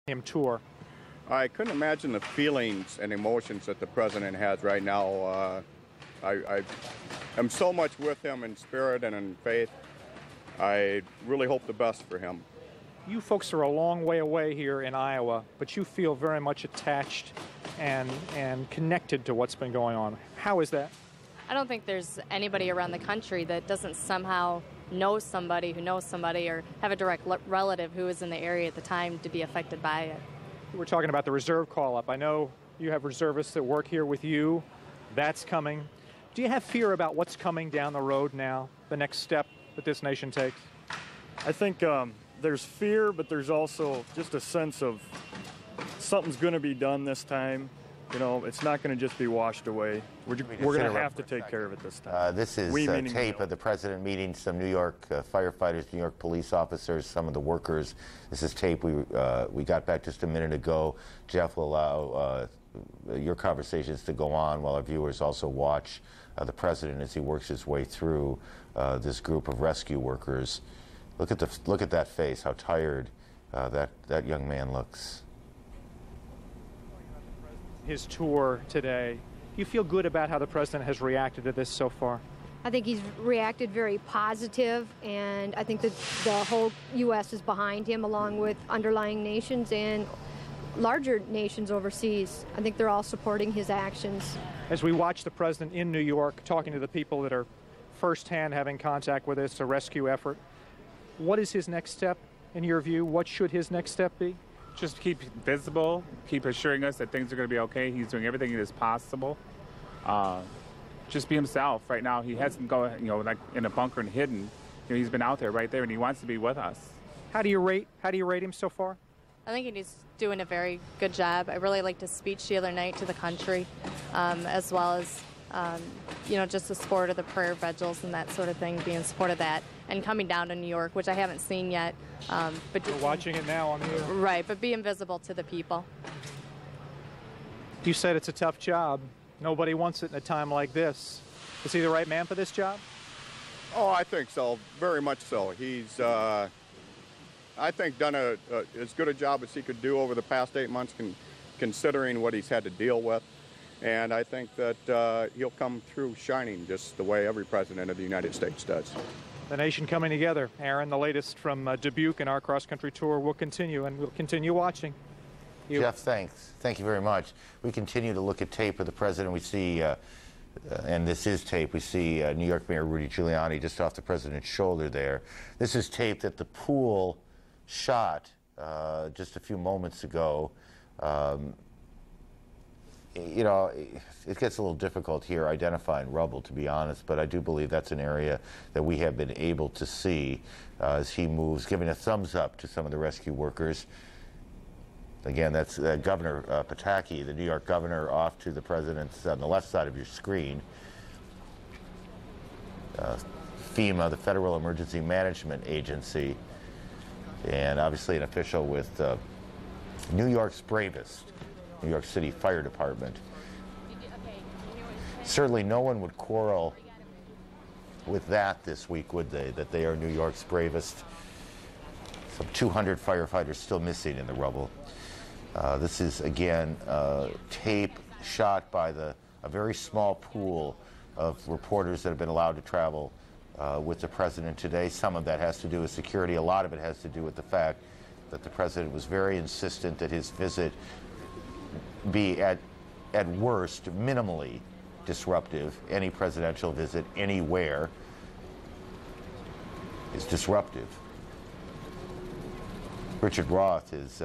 him tour. I couldn't imagine the feelings and emotions that the president has right now. I am so much with him in spirit and in faith. I really hope the best for him. You folks are a long way away here in Iowa, but you feel very much attached and connected to what's been going on. How is that? I don't think there's anybody around the country that doesn't somehow know somebody who knows somebody or have a direct relative who was in the area at the time to be affected by it. We're talking about the reserve call-up. I know you have reservists that work here with you. That's coming. Do you have fear about what's coming down the road now, the next step that this nation takes? I think there's fear, but there's also just a sense of something's going to be done this time. You know, it's not going to just be washed away. We're going to have to take care of it this time. This is tape of the president meeting some New York firefighters, New York police officers, some of the workers. This is tape we got back just a minute ago. Jeff will allow your conversations to go on while our viewers also watch the president as he works his way through this group of rescue workers. Look at that face, how tired that young man looks. His tour today. Do you feel good about how the president has reacted to this so far? I think he's reacted very positive, and I think that the whole U.S. is behind him, along with underlying nations and larger nations overseas. I think they're all supporting his actions. As we watch the president in New York talking to the people that are firsthand having contact with this, a rescue effort, what is his next step in your view? What should his next step be? Just keep visible, keep assuring us that things are going to be okay. He's doing everything that is possible. Just be himself. Right now, he hasn't gone, like in a bunker and hidden. He's been out there, right there, and he wants to be with us. How do you rate him so far? I think he's doing a very good job. I really liked his speech the other night to the country, as well as just the support of the prayer vigils and that sort of thing, being in support of that, and coming down to New York, which I haven't seen yet. But we're watching it now on the air. Right, but being visible to the people. You said it's a tough job. Nobody wants it in a time like this. Is he the right man for this job? Oh, I think so, very much so. He's, I think, done as good a job as he could do over the past 8 months, considering what he's had to deal with. And I think that he'll come through shining just the way every president of the United States does. The nation coming together. Aaron, the latest from Dubuque in our cross-country tour will continue, and we'll continue watching. Jeff, thanks. Thank you very much. We continue to look at tape of the president. We see, and this is tape, we see New York Mayor Rudy Giuliani just off the president's shoulder there. This is tape that the pool shot just a few moments ago. It gets a little difficult here identifying rubble, to be honest, but I do believe that's an area that we have been able to see as he moves, giving a thumbs up to some of the rescue workers. Again, that's Governor Pataki, the New York governor, off to the president's on the left side of your screen. FEMA, the Federal Emergency Management Agency, and obviously an official with New York's bravest, New York City Fire Department. Certainly no one would quarrel with that this week, would they? That they are New York's bravest. Some 200 firefighters still missing in the rubble. This is, again, tape shot by a very small pool of reporters that have been allowed to travel with the president today. Some of that has to do with security. A lot of it has to do with the fact that the president was very insistent that his visit be at worst minimally disruptive. Any presidential visit anywhere is disruptive. Richard Roth is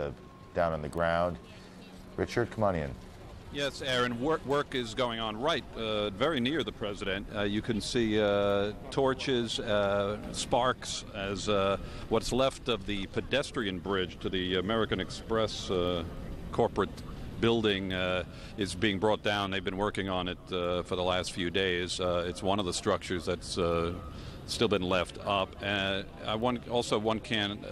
down on the ground. Richard, come on in. Yes, Aaron, work is going on right very near the president. You can see torches, sparks as what's left of the pedestrian bridge to the American Express corporate building is being brought down. They've been working on it for the last few days. It's one of the structures that's still been left up. One can't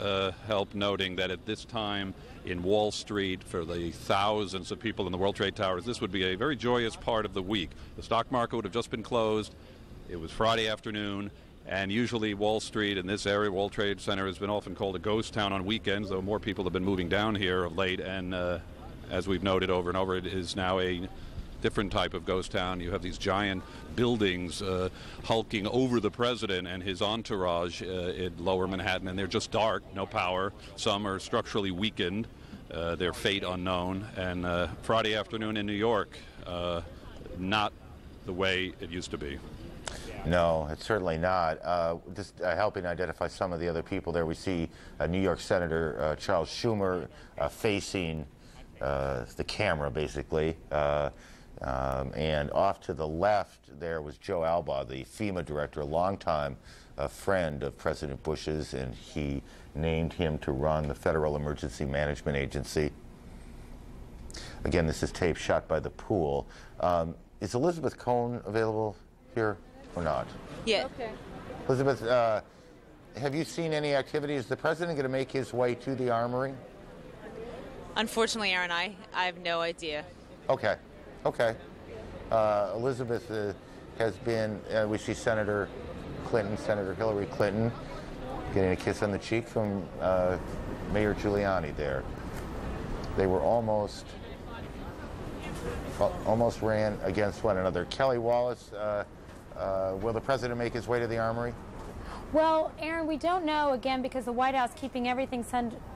help noting that at this time in Wall Street, for the thousands of people in the World Trade Towers, this would be a very joyous part of the week. The stock market would have just been closed. It was Friday afternoon. And usually Wall Street in this area, World Trade Center, has been often called a ghost town on weekends, though more people have been moving down here of late. And as we've noted over and over, it is now a different type of ghost town. You have these giant buildings hulking over the president and his entourage in lower Manhattan, and they're just dark, no power. Some are structurally weakened, their fate unknown. And Friday afternoon in New York, not the way it used to be. No, it's certainly not. Just helping identify some of the other people there, we see New York Senator Charles Schumer facing the camera, basically. And off to the left there was Joe Albaugh, the FEMA director, a longtime friend of President Bush's, and he named him to run the Federal Emergency Management Agency. Again, this is tape shot by the pool. Is Elizabeth Cohen available here or not? Yeah. Okay. Elizabeth, have you seen any activity? Is the president going to make his way to the Armory? Unfortunately, Aaron, I have no idea. Okay. Okay. Elizabeth has been, we see Senator Clinton, Senator Hillary Clinton, getting a kiss on the cheek from Mayor Giuliani there. They were almost ran against one another. Kelly Wallace, will the president make his way to the Armory? Well, Aaron, we don't know, again, because the White House keeping everything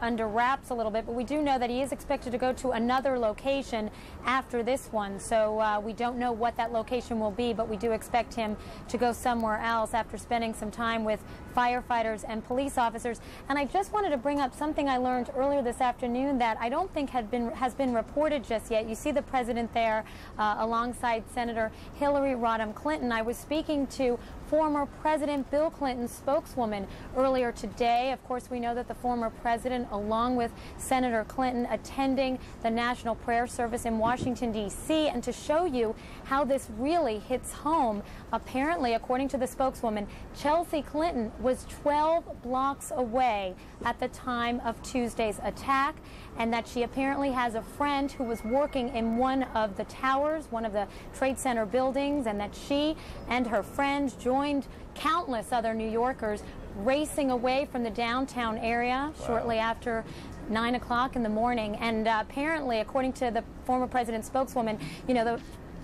under wraps a little bit, but we do know that he is expected to go to another location after this one. So we don't know what that location will be, but we do expect him to go somewhere else after spending some time with firefighters and police officers. And I just wanted to bring up something I learned earlier this afternoon that I don't think has been reported just yet. You see the president there alongside Senator Hillary Rodham Clinton. I was speaking to former President Bill Clinton's spokeswoman earlier today. Of course, we know that the former president, along with Senator Clinton, attending the National Prayer Service in Washington, D.C. And to show you how this really hits home, apparently, according to the spokeswoman, Chelsea Clinton was 12 blocks away at the time of Tuesday's attack, and that she apparently has a friend who was working in one of the towers, one of the Trade Center buildings, and that she and her friend joined countless other New Yorkers racing away from the downtown area shortly after 9 o'clock in the morning. And apparently, according to the former president's spokeswoman, you know, the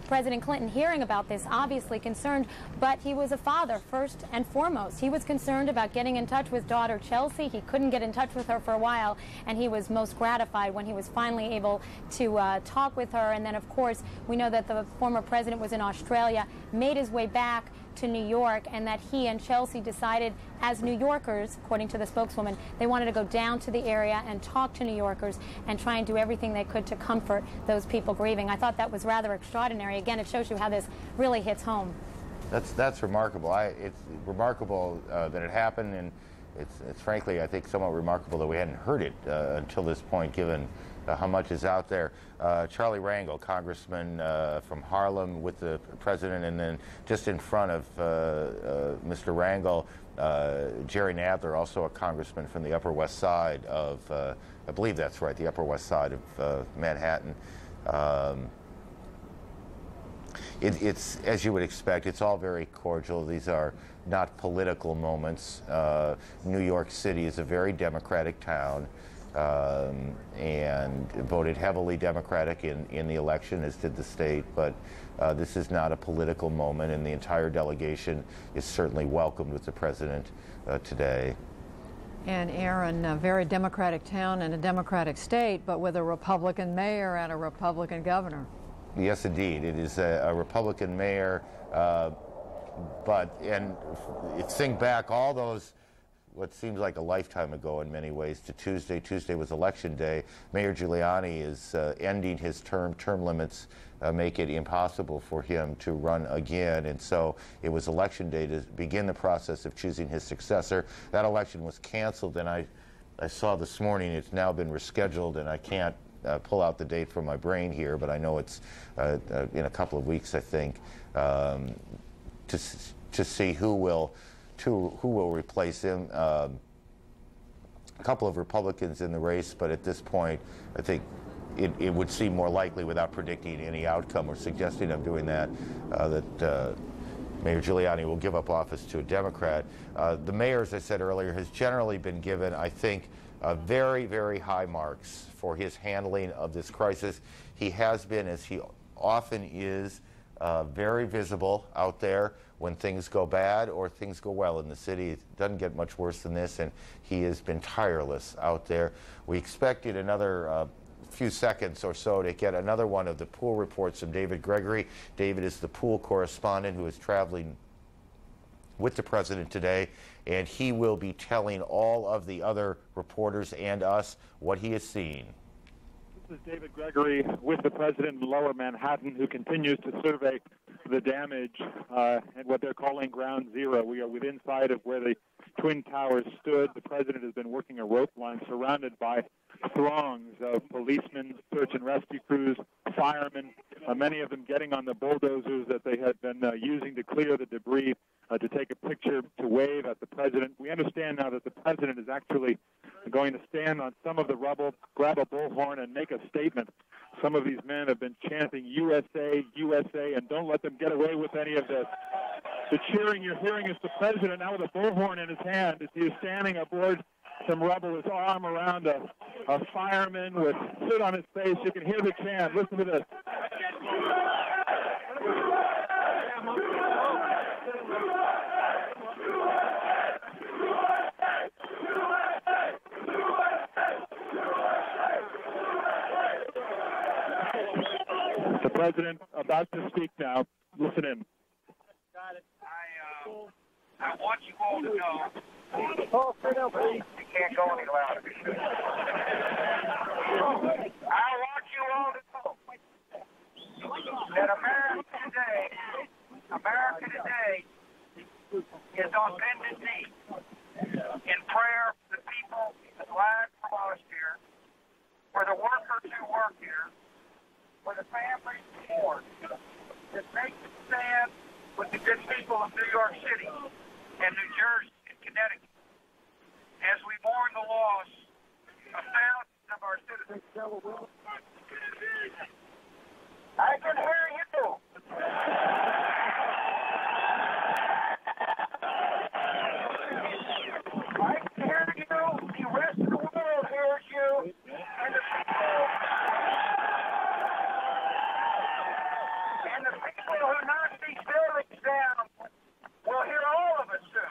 President Clinton, hearing about this, obviously concerned, but he was a father first and foremost. He was concerned about getting in touch with daughter Chelsea. He couldn't get in touch with her for a while, and he was most gratified when he was finally able to talk with her. And then, of course, we know that the former president was in Australia, made his way back to New York, and that he and Chelsea decided, as New Yorkers, according to the spokeswoman, they wanted to go down to the area and talk to New Yorkers and try and do everything they could to comfort those people grieving. I thought that was rather extraordinary. Again, it shows you how this really hits home. That's remarkable. It's remarkable that it happened, and it's frankly, I think, somewhat remarkable that we hadn't heard it until this point, given how much is out there. Charlie Rangel, congressman from Harlem with the president, and then just in front of Mr. Rangel, Jerry Nadler, also a congressman from the Upper West Side of, I believe that's right, the Upper West Side of Manhattan. It's, as you would expect, it's all very cordial. These are not political moments. New York City is a very democratic town. And voted heavily Democratic in the election, as did the state. But this is not a political moment, and the entire delegation is certainly welcomed with the president today. And Aaron, a very Democratic town and a Democratic state, but with a Republican mayor and a Republican governor. Yes, indeed. It is a Republican mayor, and think back all those, what seems like a lifetime ago in many ways, to Tuesday. Tuesday was Election Day. Mayor Giuliani is ending his term. Term limits make it impossible for him to run again. And so it was Election Day to begin the process of choosing his successor. That election was canceled, and I saw this morning it's now been rescheduled, and I can't pull out the date from my brain here, but I know it's in a couple of weeks, I think, to see who will replace him. A couple of Republicans in the race, but at this point, I think it would seem more likely, without predicting any outcome or suggesting I'm doing that, that Mayor Giuliani will give up office to a Democrat. The mayor, as I said earlier, has generally been given, I think, very, very high marks for his handling of this crisis. He has been, as he often is, very visible out there when things go bad or things go well in the city. It doesn't get much worse than this, and he has been tireless out there. We expect in another few seconds or so to get another one of the pool reports from David Gregory. David is the pool correspondent who is traveling with the president today, and he will be telling all of the other reporters and us what he has seen. This is David Gregory with the president in Lower Manhattan, who continues to survey the damage and what they're calling ground zero. We are within sight of where the Twin Towers stood. The president has been working a rope line surrounded by throngs of policemen, search and rescue crews, firemen, many of them getting on the bulldozers that they had been using to clear the debris, to take a picture, to wave at the president. We understand now that the president is actually going to stand on some of the rubble, grab a bullhorn, and make a statement. Some of these men have been chanting USA, USA, and don't let them get away with any of this. The cheering you're hearing is the president now with a bullhorn in his hand as he is standing aboard some rubble, his arm around a fireman with soot on his face. You can hear the chant. Listen to this. The president about to speak now. Listen in. I want you all to know. Oh, you can't go any louder. I want you all to know that America today is on bended knee in prayer for the people that live from us here, for the workers who work here, for the families who mourn, that make a stand with the good people of New York City and New Jersey and Connecticut as we mourn the loss of thousands of our citizens. I can hear you. I can hear you. The rest of the world hears you. And the people who knock these buildings down will hear all of it soon.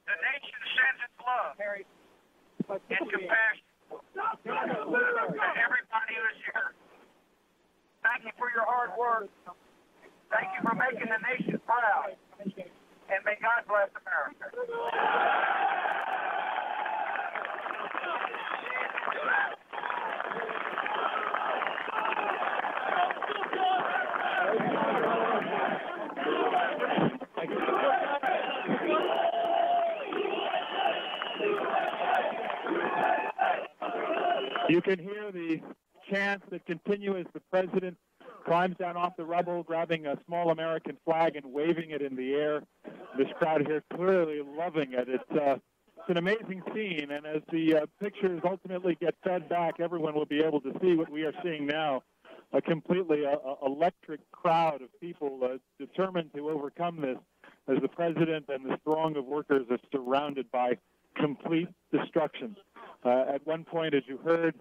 The nation sends its love and compassion to everybody who is here. Thank you for your hard work. Thank you for making the nation proud. And may God bless America. You can hear the chants that continue as the president climbs down off the rubble, grabbing a small American flag and waving it in the air. This crowd here clearly loving it. It's an amazing scene, and as the pictures ultimately get fed back, everyone will be able to see what we are seeing now, a completely electric crowd of people determined to overcome this as the president and the throng of workers are surrounded by complete destruction. At one point, as you heard,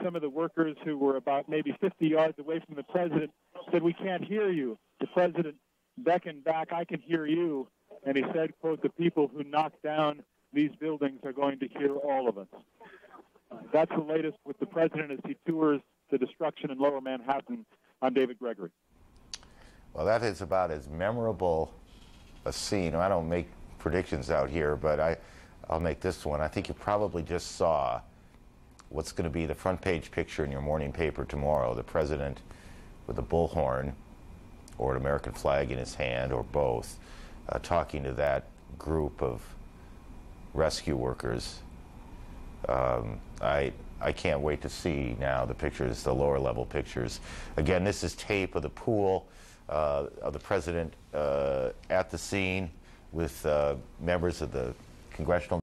some of the workers who were about maybe 50 yards away from the president said, "We can't hear you." The president beckoned back, "I can hear you." And he said, quote, "The people who knock down these buildings are going to hear all of us." That's the latest with the president as he tours the destruction in Lower Manhattan. I'm David Gregory. Well, that is about as memorable a scene. I don't make predictions out here, but I'll make this one. I think you probably just saw what's going to be the front page picture in your morning paper tomorrow. The president with a bullhorn or an American flag in his hand, or both, talking to that group of rescue workers I can't wait to see now the pictures, the lower level pictures. Again, this is tape of the pool of the president at the scene with members of the congressional